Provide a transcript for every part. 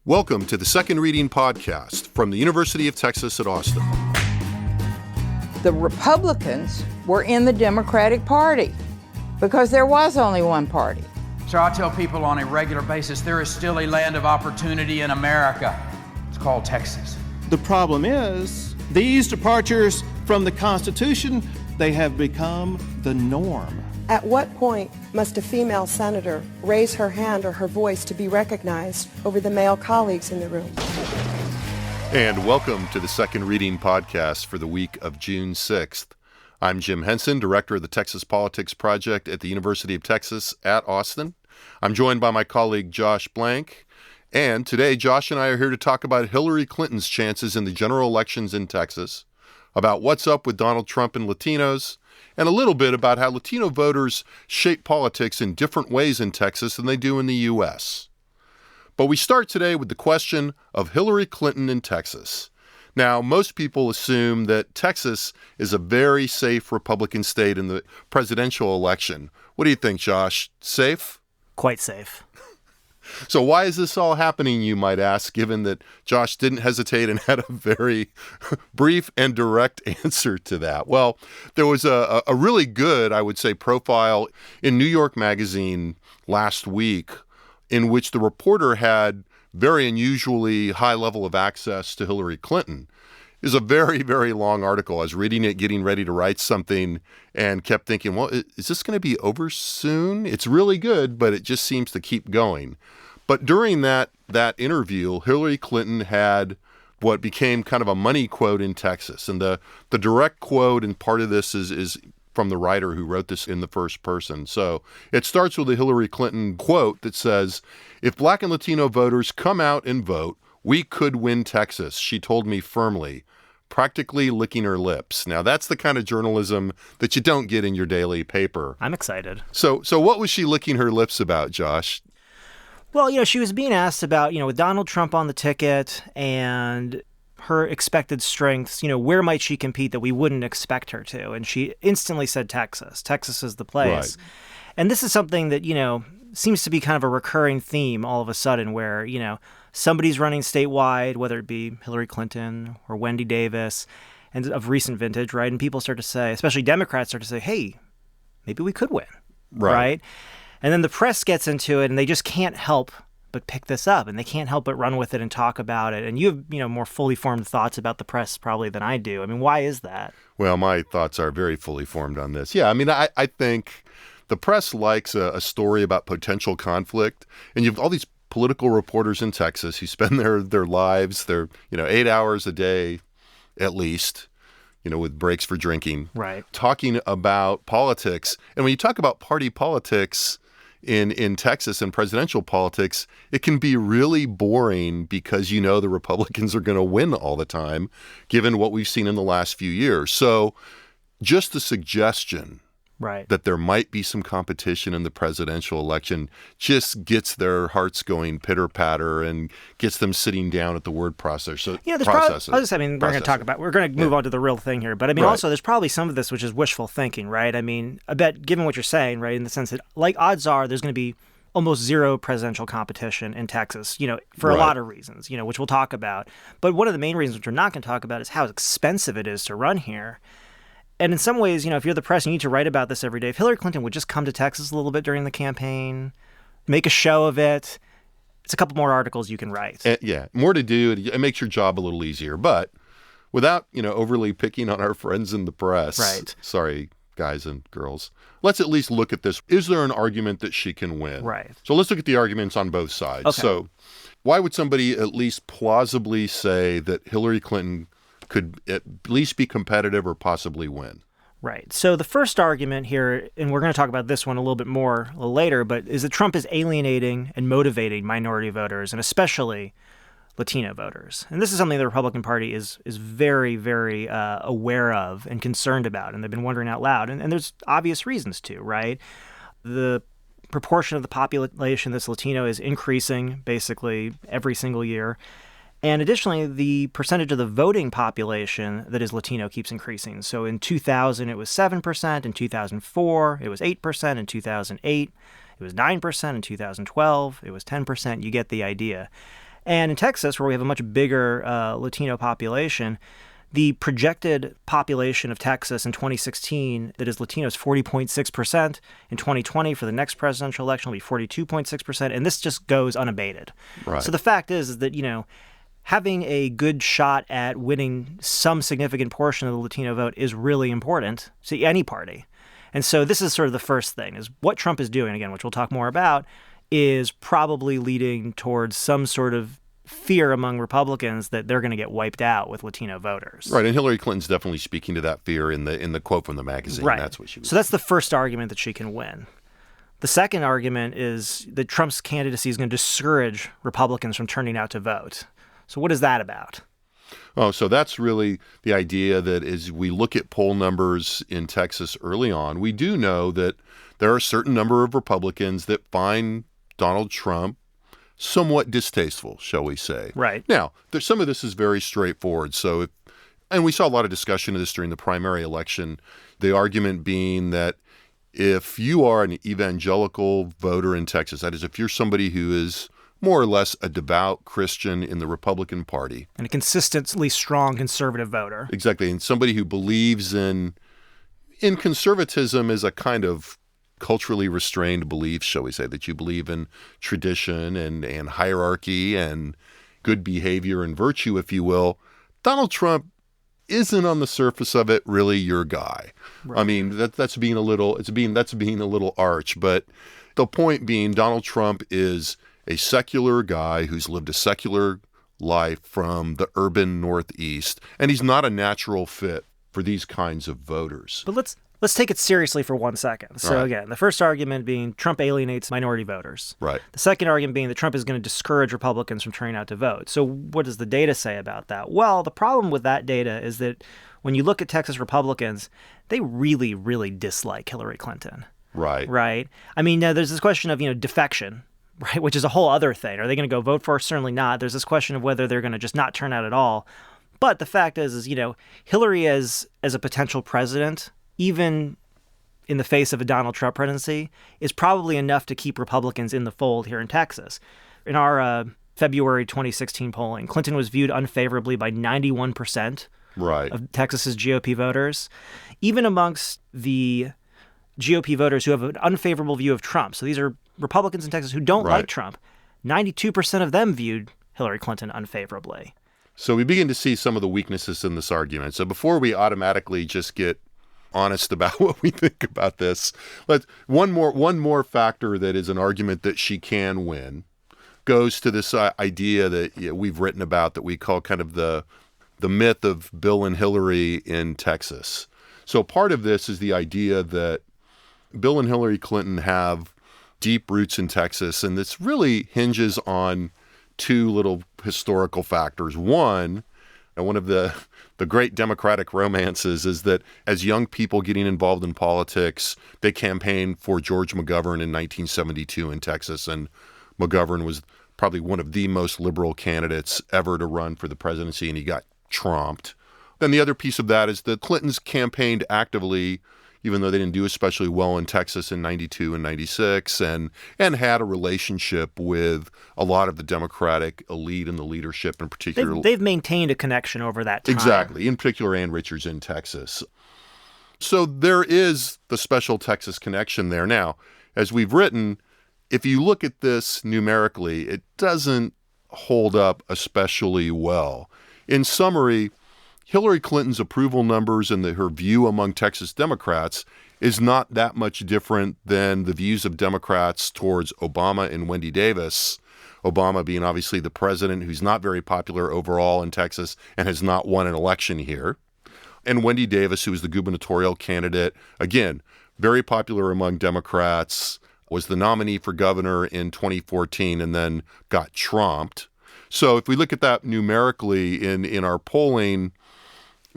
Welcome to the Second Reading Podcast from the University of Texas at Austin. The Republicans were in the Democratic Party because there was only one party. So I tell people on a regular basis, there is still a land of opportunity in America. It's called Texas. The problem is, these departures from the Constitution, they have become the norm. At what point must a female senator raise her hand or her voice to be recognized over the male colleagues in the room? And welcome to the Second Reading Podcast for the week of June 6th. I'm Jim Henson, Director of the Texas Politics Project at the University of Texas at Austin. I'm joined by my colleague Josh Blank. And today, Josh and I are here to talk about Hillary Clinton's chances in the general elections in Texas, about what's up with Donald Trump and Latinos, and a little bit about how Latino voters shape politics in different ways in Texas than they do in the U.S. But we start today with the question of Hillary Clinton in Texas. Now, most people assume that Texas is a very safe Republican state in the presidential election. What do you think, Josh? Safe? Quite safe. So why is this all happening, you might ask, given that Josh didn't hesitate and had a very brief and direct answer to that? Well, there was a really good, I would say, profile in New York Magazine last week in which the reporter had very unusually high level of access to Hillary Clinton. It was a very, very long article. I was reading it, getting ready to write something, and kept thinking, well, is this going to be over soon? It's really good, but it just seems to keep going. But during that interview, Hillary Clinton had what became kind of a money quote in Texas. And the direct quote, and part of this is from the writer who wrote this in the first person. So it starts with a Hillary Clinton quote that says, "If Black and Latino voters come out and vote, we could win Texas," she told me firmly, practically licking her lips. Now, that's the kind of journalism that you don't get in your daily paper. I'm excited. So what was she licking her lips about, Josh? Well, she was being asked about, with Donald Trump on the ticket and her expected strengths, where might she compete that we wouldn't expect her to? And she instantly said Texas. Texas is the place. Right. And this is something that, seems to be kind of a recurring theme all of a sudden where, somebody's running statewide, whether it be Hillary Clinton or Wendy Davis, and of recent vintage, right? And people start to say, especially Democrats start to say, hey, maybe we could win, right? And then the press gets into it, and they just can't help but pick this up, and they can't help but run with it and talk about it. And you have, more fully formed thoughts about the press probably than I do. I mean, why is that? Well, my thoughts are very fully formed on this. Yeah, I mean, I think the press likes a story about potential conflict, and you have all these political reporters in Texas who spend their lives, their 8 hours a day at least, with breaks for drinking, right, talking about politics. And when you talk about party politics in Texas and presidential politics, it can be really boring because the Republicans are going to win all the time, given what we've seen in the last few years. So just the suggestion that there might be some competition in the presidential election just gets their hearts going pitter-patter and gets them sitting down at the word processor. So, we're going to move on to the real thing here. But also there's probably some of this which is wishful thinking, right? I mean, I bet given what you're saying, right, in the sense that like odds are there's going to be almost zero presidential competition in Texas, for a lot of reasons, which we'll talk about. But one of the main reasons which we're not going to talk about is how expensive it is to run here. And in some ways, if you're the press, you need to write about this every day. If Hillary Clinton would just come to Texas a little bit during the campaign, make a show of it, it's a couple more articles you can write. More to do. It makes your job a little easier. But without, overly picking on our friends in the press, right. Sorry, guys and girls, let's at least look at this. Is there an argument that she can win? Right. So let's look at the arguments on both sides. Okay. So why would somebody at least plausibly say that Hillary Clinton could at least be competitive or possibly win? Right. So the first argument here, and we're going to talk about this one a little bit more a little later, but is that Trump is alienating and motivating minority voters, and especially Latino voters. And this is something the Republican Party is very, very aware of and concerned about, and they've been wondering out loud. And there's obvious reasons to, right? The proportion of the population that's Latino is increasing basically every single year. And additionally, the percentage of the voting population that is Latino keeps increasing. So in 2000, it was 7%. In 2004, it was 8%. In 2008, it was 9%. In 2012, it was 10%. You get the idea. And in Texas, where we have a much bigger Latino population, the projected population of Texas in 2016 that is Latino is 40.6%. In 2020, for the next presidential election, will be 42.6%. And this just goes unabated. Right. So the fact is that, having a good shot at winning some significant portion of the Latino vote is really important to any party. And so this is sort of the first thing, is what Trump is doing, again, which we'll talk more about, is probably leading towards some sort of fear among Republicans that they're going to get wiped out with Latino voters. Right, and Hillary Clinton's definitely speaking to that fear in the quote from the magazine. Right. That's what she was. So that's the first argument that she can win. The second argument is that Trump's candidacy is going to discourage Republicans from turning out to vote. So what is that about? Oh, so that's really the idea that as we look at poll numbers in Texas early on, we do know that there are a certain number of Republicans that find Donald Trump somewhat distasteful, shall we say. Right. Now, some of this is very straightforward. And we saw a lot of discussion of this during the primary election, the argument being that if you are an evangelical voter in Texas, that is, if you're somebody who is more or less a devout Christian in the Republican Party. And a consistently strong conservative voter. Exactly. And somebody who believes in conservatism as a kind of culturally restrained belief, shall we say, that you believe in tradition and hierarchy and good behavior and virtue, if you will. Donald Trump isn't on the surface of it really your guy. Right. I mean, that's being a little arch, but the point being Donald Trump is a secular guy who's lived a secular life from the urban Northeast, and he's not a natural fit for these kinds of voters. But let's take it seriously for 1 second. So again, the first argument being Trump alienates minority voters. Right. The second argument being that Trump is going to discourage Republicans from turning out to vote. So what does the data say about that? Well, the problem with that data is that when you look at Texas Republicans, they really, really dislike Hillary Clinton. Right. Right. I mean, there's this question of, defection. Right, which is a whole other thing. Are they going to go vote for her? Certainly not. There's this question of whether they're going to just not turn out at all. But the fact is Hillary as a potential president, even in the face of a Donald Trump presidency, is probably enough to keep Republicans in the fold here in Texas. In our February 2016 polling, Clinton was viewed unfavorably by 91% of Texas's GOP voters. Even amongst the GOP voters who have an unfavorable view of Trump, so these are Republicans in Texas who don't like Trump, 92% of them viewed Hillary Clinton unfavorably. So we begin to see some of the weaknesses in this argument. So before we automatically just get honest about what we think about this, one more factor that is an argument that she can win goes to this idea that we've written about that we call kind of the myth of Bill and Hillary in Texas. So part of this is the idea that Bill and Hillary Clinton have deep roots in Texas, and this really hinges on two little historical factors. One of the great Democratic romances is that as young people getting involved in politics, they campaigned for George McGovern in 1972 in Texas, and McGovern was probably one of the most liberal candidates ever to run for the presidency, and he got trumped. Then the other piece of that is the Clintons campaigned actively, even though they didn't do especially well in Texas in 92 and 96, and had a relationship with a lot of the Democratic elite and the leadership in particular. They've maintained a connection over that time. Exactly, in particular Ann Richards in Texas. So there is the special Texas connection there. Now, as we've written, if you look at this numerically, it doesn't hold up especially well. In summary, Hillary Clinton's approval numbers and her view among Texas Democrats is not that much different than the views of Democrats towards Obama and Wendy Davis. Obama being obviously the president who's not very popular overall in Texas and has not won an election here. And Wendy Davis, who is the gubernatorial candidate, again, very popular among Democrats, was the nominee for governor in 2014 and then got trumped. So if we look at that numerically in our polling,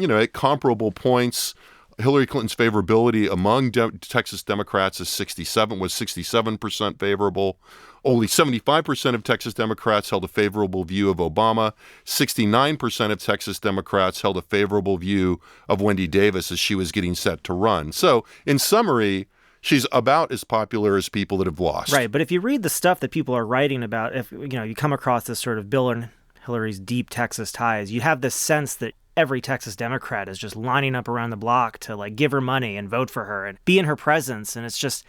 at comparable points, Hillary Clinton's favorability among Texas Democrats was 67% favorable. Only 75% of Texas Democrats held a favorable view of Obama. 69% of Texas Democrats held a favorable view of Wendy Davis as she was getting set to run. So, in summary, she's about as popular as people that have lost. Right, but if you read the stuff that people are writing about, if you come across this sort of Bill and Hillary's deep Texas ties, you have this sense that every Texas Democrat is just lining up around the block to like give her money and vote for her and be in her presence, and it's just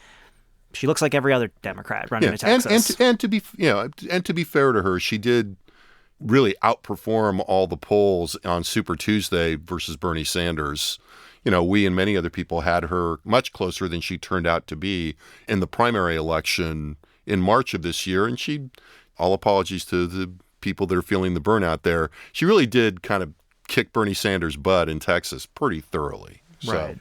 she looks like every other Democrat running to Texas. And to be fair to her, she did really outperform all the polls on Super Tuesday versus Bernie Sanders. We and many other people had her much closer than she turned out to be in the primary election in March of this year. And all apologies to the people that are feeling the burnout there, she really did kind of kick Bernie Sanders' butt in Texas pretty thoroughly. Right.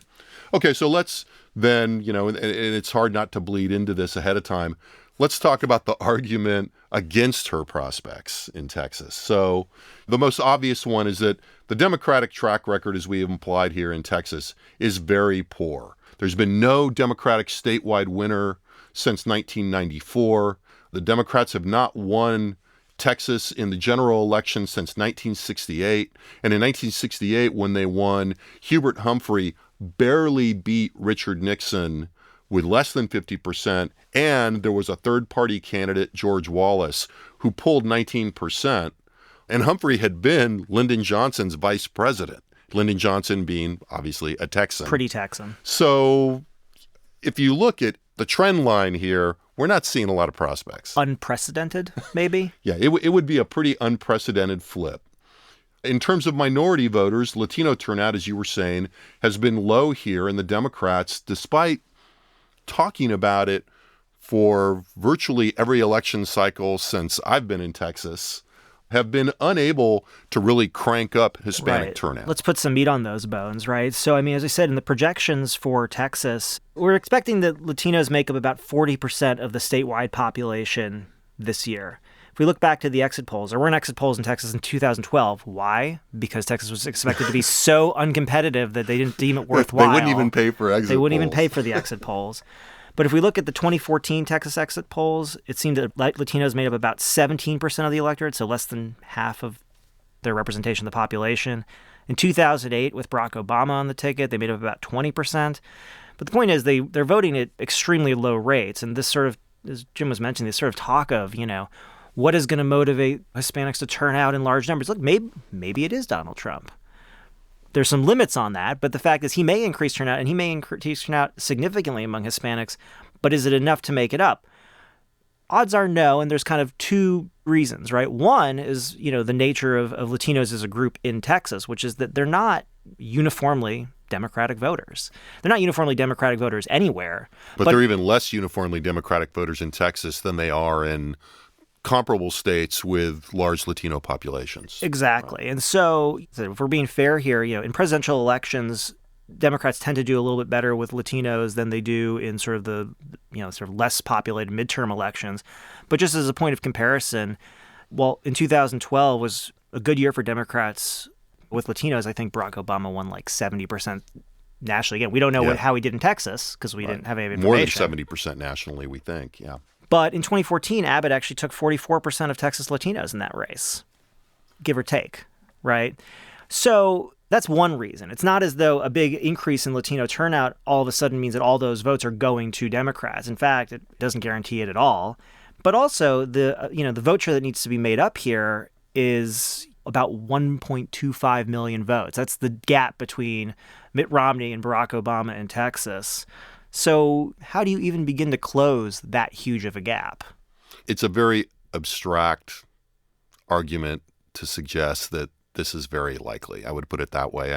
Okay, so let's then, and it's hard not to bleed into this ahead of time. Let's talk about the argument against her prospects in Texas. So the most obvious one is that the Democratic track record, as we have implied here in Texas, is very poor. There's been no Democratic statewide winner since 1994. The Democrats have not won Texas in the general election since 1968. And in 1968, when they won, Hubert Humphrey barely beat Richard Nixon with less than 50%, and there was a third-party candidate, George Wallace, who pulled 19%, and Humphrey had been Lyndon Johnson's vice president, Lyndon Johnson being, obviously, a Texan. Pretty Texan. So if you look at the trend line here, we're not seeing a lot of prospects. Unprecedented, maybe? Yeah, it would be a pretty unprecedented flip. In terms of minority voters, Latino turnout, as you were saying, has been low here, and the Democrats, despite talking about it for virtually every election cycle since I've been in Texas, have been unable to really crank up Hispanic turnout. Let's put some meat on those bones, right? So, as I said, in the projections for Texas, we're expecting that Latinos make up about 40% of the statewide population this year. If we look back to the exit polls, there weren't exit polls in Texas in 2012. Why? Because Texas was expected to be so uncompetitive that they didn't deem it worthwhile. They wouldn't even pay for exit polls. They wouldn't even pay for the exit polls. But if we look at the 2014 Texas exit polls, it seemed that Latinos made up about 17% of the electorate, so less than half of their representation of the population. In 2008, with Barack Obama on the ticket, they made up about 20%. But the point is they're voting at extremely low rates. And this sort of, as Jim was mentioning, this sort of talk of, what is going to motivate Hispanics to turn out in large numbers? Look, maybe it is Donald Trump. There's some limits on that, but the fact is he may increase turnout, and he may increase turnout significantly among Hispanics, but is it enough to make it up? Odds are no, and there's kind of two reasons, right? One is, the nature of Latinos as a group in Texas, which is that they're not uniformly Democratic voters. They're not uniformly Democratic voters anywhere. But they're even less uniformly Democratic voters in Texas than they are in comparable states with large Latino populations. Exactly. And so if we're being fair here, in presidential elections, Democrats tend to do a little bit better with Latinos than they do in sort of the, sort of less populated midterm elections. But just as a point of comparison, in 2012 was a good year for Democrats with Latinos. I think Barack Obama won like 70% nationally. Again, we don't know how he did in Texas because we didn't have any information. More than 70% nationally, we think, yeah. But in 2014, Abbott actually took 44% of Texas Latinos in that race, give or take, right? So that's one reason. It's not as though a big increase in Latino turnout all of a sudden means that all those votes are going to Democrats. In fact, it doesn't guarantee it at all. But also, the vote share that needs to be made up here is about 1.25 million votes. That's the gap between Mitt Romney and Barack Obama in Texas. So how do you even begin to close that huge of a gap? It's a very abstract argument to suggest that this is very likely. I would put it that way.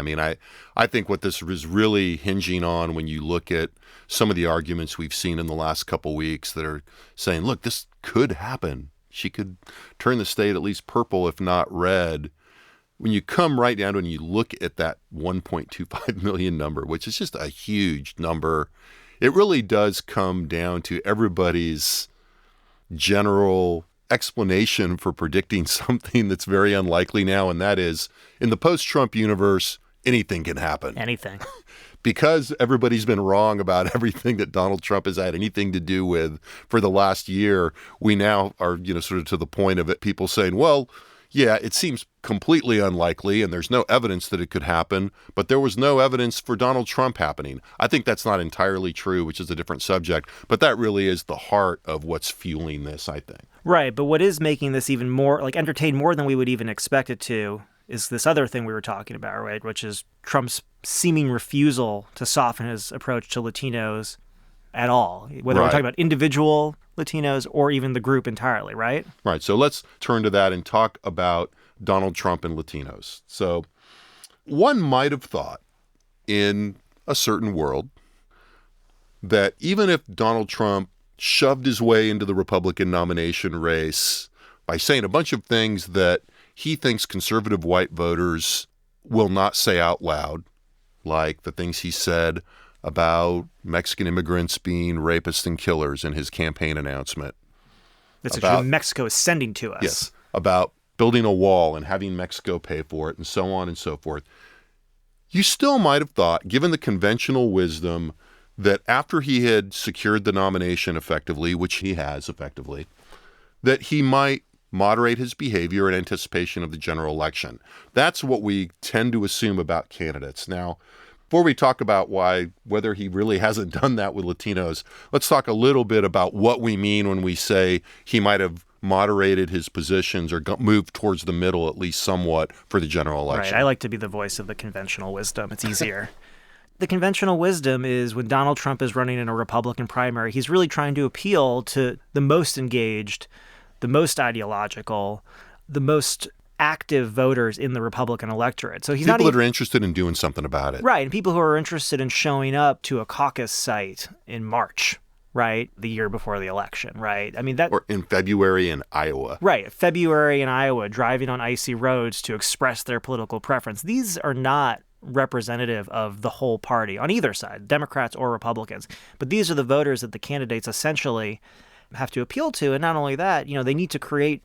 I think what this is really hinging on when you look at some of the arguments we've seen in the last couple weeks that are saying, look, this could happen. She could turn the state at least purple, if not red. When you come right down to it and you look at that 1.25 million number, which is just a huge number, it really does come down to everybody's general explanation for predicting something that's very unlikely now, and that is, in the post-Trump universe, anything can happen. Anything. Because everybody's been wrong about everything that Donald Trump has had anything to do with for the last year, we now are, sort of to the point of it, people saying, well, yeah, it seems completely unlikely, and there's no evidence that it could happen, but there was no evidence for Donald Trump happening. I think that's not entirely true, which is a different subject, but that really is the heart of what's fueling this, I think. Right, but what is making this even more, like, entertain more than we would even expect it to is this other thing we were talking about, right, which is Trump's seeming refusal to soften his approach to Latinos at all, whether we're talking about individual Latinos or even the group entirely, right? Right, so let's turn to that and talk about Donald Trump and Latinos. So one might have thought in a certain world that even if Donald Trump shoved his way into the Republican nomination race by saying a bunch of things that he thinks conservative white voters will not say out loud, like the things he said about Mexican immigrants being rapists and killers in his campaign announcement. That's what Mexico is sending to us. Yes, about building a wall and having Mexico pay for it and so on and so forth. You still might have thought, given the conventional wisdom, that after he had secured the nomination effectively, which he has effectively, that he might moderate his behavior in anticipation of the general election. That's what we tend to assume about candidates. Now, before we talk about whether he really hasn't done that with Latinos, let's talk a little bit about what we mean when we say he might have moderated his positions or moved towards the middle at least somewhat for the general election. Right. I like to be the voice of the conventional wisdom. It's easier. The conventional wisdom is when Donald Trump is running in a Republican primary, he's really trying to appeal to the most engaged, the most ideological, the most active voters in the Republican electorate. So he's people that are interested in doing something about it. Right, and people who are interested in showing up to a caucus site in March, right, the year before the election, right? I mean that, or in February in Iowa. Right, February in Iowa, driving on icy roads to express their political preference. These are not representative of the whole party on either side, Democrats or Republicans. But these are the voters that the candidates essentially have to appeal to. And not only that, they need to create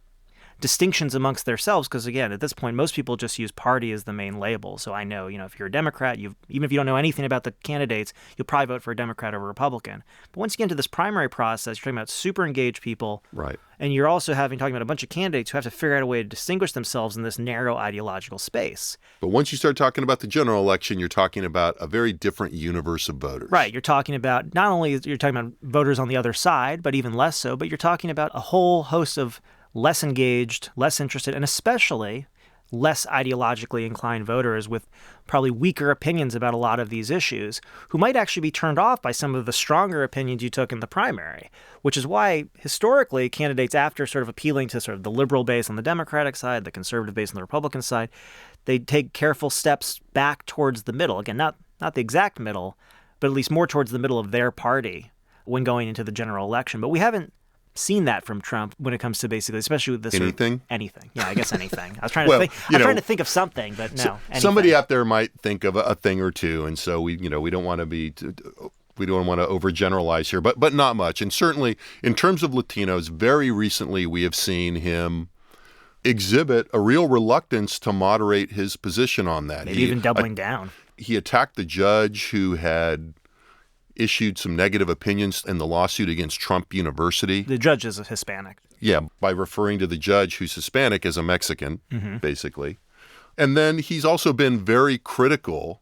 distinctions amongst themselves because, again, at this point, most people just use party as the main label. So I know, if you're a Democrat, even if you don't know anything about the candidates, you'll probably vote for a Democrat over a Republican. But once you get into this primary process, you're talking about super engaged people. Right. And you're also talking about a bunch of candidates who have to figure out a way to distinguish themselves in this narrow ideological space. But once you start talking about the general election, you're talking about a very different universe of voters. Right. You're talking about not only you're talking about voters on the other side, but even less so, but you're talking about a whole host of less engaged, less interested, and especially less ideologically inclined voters with probably weaker opinions about a lot of these issues who might actually be turned off by some of the stronger opinions you took in the primary, which is why historically candidates, after sort of appealing to sort of the liberal base on the Democratic side, the conservative base on the Republican side, they take careful steps back towards the middle. Again, not the exact middle, but at least more towards the middle of their party when going into the general election. But we haven't seen that from Trump when it comes to basically, especially with this anything. Anything, yeah, I guess anything. I was trying to think. I'm trying to think of something, but no. Anything. Somebody out there might think of a thing or two, and so we don't want to overgeneralize here, but not much. And certainly in terms of Latinos, very recently we have seen him exhibit a real reluctance to moderate his position on that. Maybe even doubling down. He attacked the judge who had issued some negative opinions in the lawsuit against Trump University. The judge is a Hispanic. Yeah, by referring to the judge who's Hispanic as a Mexican, basically. And then he's also been very critical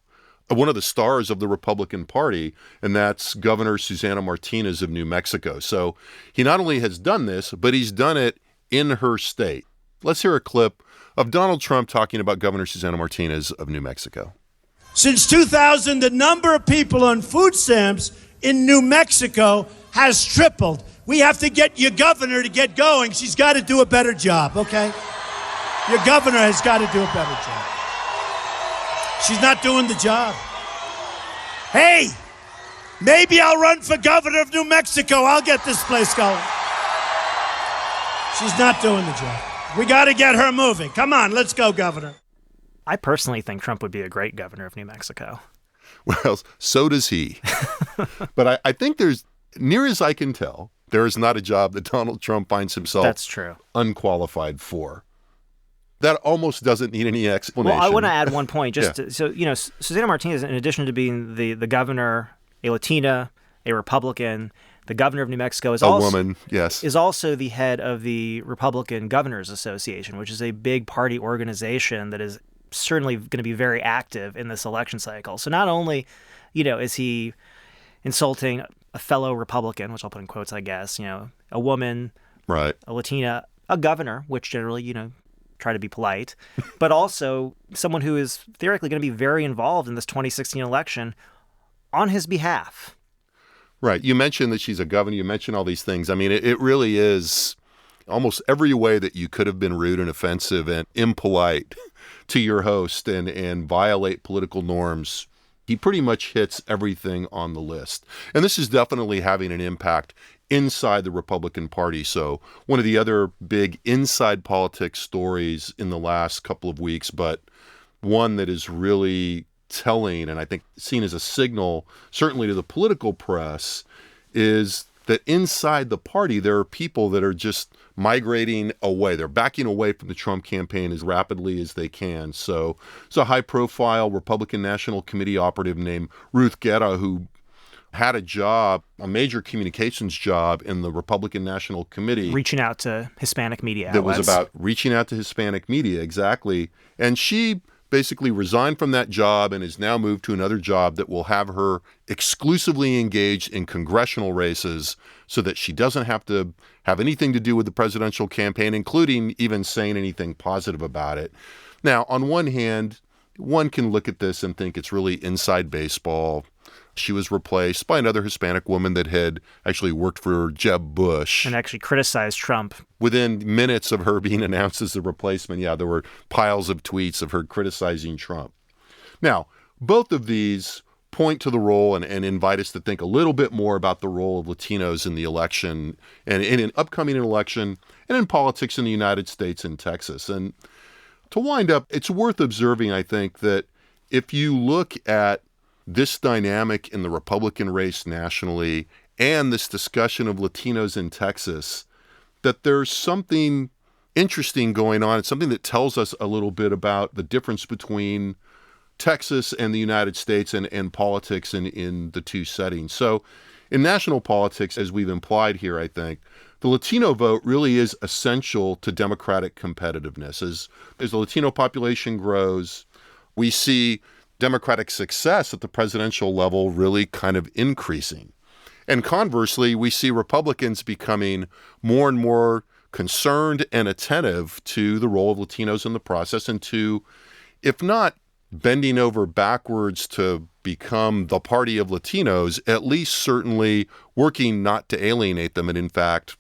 of one of the stars of the Republican Party, and that's Governor Susana Martinez of New Mexico. So he not only has done this, but he's done it in her state. Let's hear a clip of Donald Trump talking about Governor Susana Martinez of New Mexico. Since 2000, the number of people on food stamps in New Mexico has tripled. We have to get your governor to get going. She's got to do a better job, okay? Your governor has got to do a better job. She's not doing the job. Hey, maybe I'll run for governor of New Mexico. I'll get this place going. She's not doing the job. We got to get her moving. Come on, let's go, governor. I personally think Trump would be a great governor of New Mexico. Well, so does he. But I think there's, near as I can tell, there is not a job that Donald Trump finds himself That's true. unqualified for. That almost doesn't need any explanation. Well, I want to add one point. Susana Martinez, in addition to being the governor, a Latina, a Republican, the governor of New Mexico, is A also woman, yes. is also the head of the Republican Governors Association, which is a big party organization that is certainly going to be very active in this election cycle. So not only, is he insulting a fellow Republican, which I'll put in quotes, I guess, a woman, Right. a Latina, a governor, which generally, try to be polite, but also someone who is theoretically going to be very involved in this 2016 election on his behalf. Right. You mentioned that she's a governor. You mentioned all these things. I mean, it really is almost every way that you could have been rude and offensive and impolite to your host and violate political norms. He pretty much hits everything on the list. And this is definitely having an impact inside the Republican Party. So one of the other big inside politics stories in the last couple of weeks, but one that is really telling and I think seen as a signal, certainly to the political press, is that inside the party, there are people that are just migrating away. They're backing away from the Trump campaign as rapidly as they can. So it's a high-profile Republican National Committee operative named Ruth Guerra who had a job, a major communications job in the Republican National Committee. Reaching out to Hispanic media That outlets. was about reaching out to Hispanic media, exactly. And she basically resigned from that job and has now moved to another job that will have her exclusively engaged in congressional races so that she doesn't have to have anything to do with the presidential campaign, including even saying anything positive about it. Now, on one hand, one can look at this and think it's really inside baseball. She was replaced by another Hispanic woman that had actually worked for Jeb Bush. And actually criticized Trump. Within minutes of her being announced as the replacement, there were piles of tweets of her criticizing Trump. Now, both of these point to the role and invite us to think a little bit more about the role of Latinos in the election and in an upcoming election and in politics in the United States and Texas. And to wind up, it's worth observing, I think, that if you look at this dynamic in the Republican race nationally and this discussion of Latinos in Texas, that there's something interesting going on. It's something that tells us a little bit about the difference between Texas and the United States and politics in the two settings. So in national politics, as we've implied here, I think, the Latino vote really is essential to Democratic competitiveness. As the Latino population grows, we see Democratic success at the presidential level really kind of increasing. And conversely, we see Republicans becoming more and more concerned and attentive to the role of Latinos in the process and to, if not bending over backwards to become the party of Latinos, at least certainly working not to alienate them. And in fact,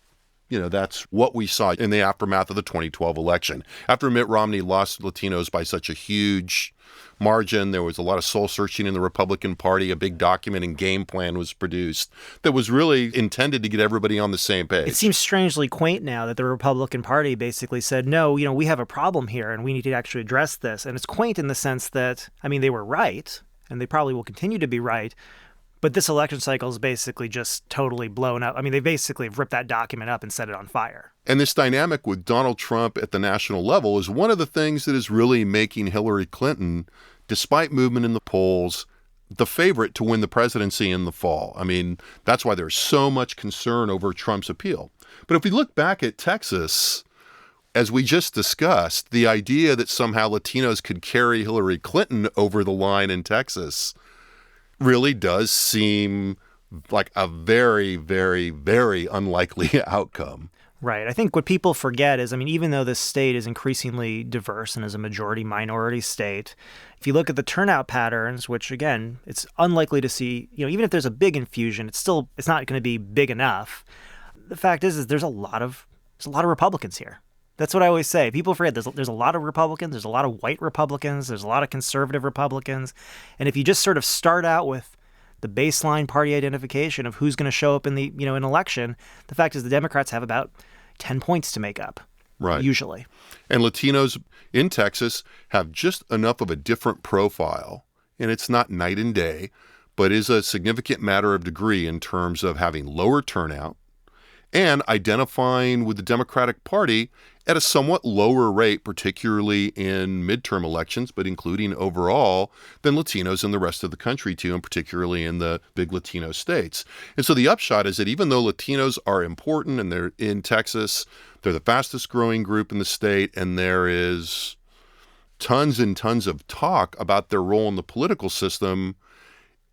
that's what we saw in the aftermath of the 2012 election. After Mitt Romney lost Latinos by such a huge margin, there was a lot of soul searching in the Republican Party. A big document and game plan was produced that was really intended to get everybody on the same page. It seems strangely quaint now that the Republican Party basically said, no, we have a problem here and we need to actually address this. And it's quaint in the sense that, they were right, and they probably will continue to be right, but this election cycle is basically just totally blown up. They basically ripped that document up and set it on fire. And this dynamic with Donald Trump at the national level is one of the things that is really making Hillary Clinton, despite movement in the polls, the favorite to win the presidency in the fall. That's why there's so much concern over Trump's appeal. But if we look back at Texas, as we just discussed, the idea that somehow Latinos could carry Hillary Clinton over the line in Texas really does seem like a very, very, very unlikely outcome. Right. I think what people forget is, even though this state is increasingly diverse and is a majority-minority state, if you look at the turnout patterns, which, again, it's unlikely to see, even if there's a big infusion, it's not going to be big enough. The fact is there's a lot of Republicans here. That's what I always say. People forget there's a lot of Republicans, there's a lot of white Republicans, there's a lot of conservative Republicans. And if you just sort of start out with the baseline party identification of who's going to show up in the, an election, the fact is the Democrats have about 10 points to make up. Right. Usually. And Latinos in Texas have just enough of a different profile, and it's not night and day, but is a significant matter of degree in terms of having lower turnout and identifying with the Democratic Party at a somewhat lower rate, particularly in midterm elections, but including overall, than Latinos in the rest of the country too, and particularly in the big Latino states. And so the upshot is that even though Latinos are important and they're in Texas, they're the fastest growing group in the state, and there is tons and tons of talk about their role in the political system,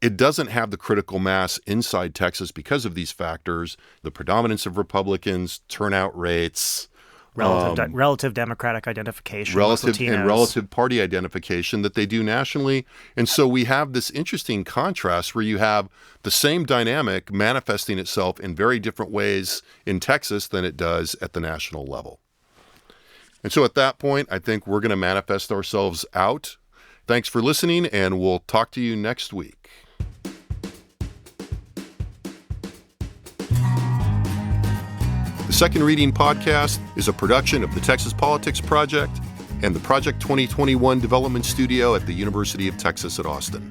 it doesn't have the critical mass inside Texas because of these factors, the predominance of Republicans, turnout rates, relative Democratic identification, relative party identification that they do nationally. And so we have this interesting contrast where you have the same dynamic manifesting itself in very different ways in Texas than it does at the national level. And so at that point, I think we're going to manifest ourselves out. Thanks for listening, and we'll talk to you next week. The Second Reading Podcast is a production of the Texas Politics Project and the Project 2021 Development Studio at the University of Texas at Austin.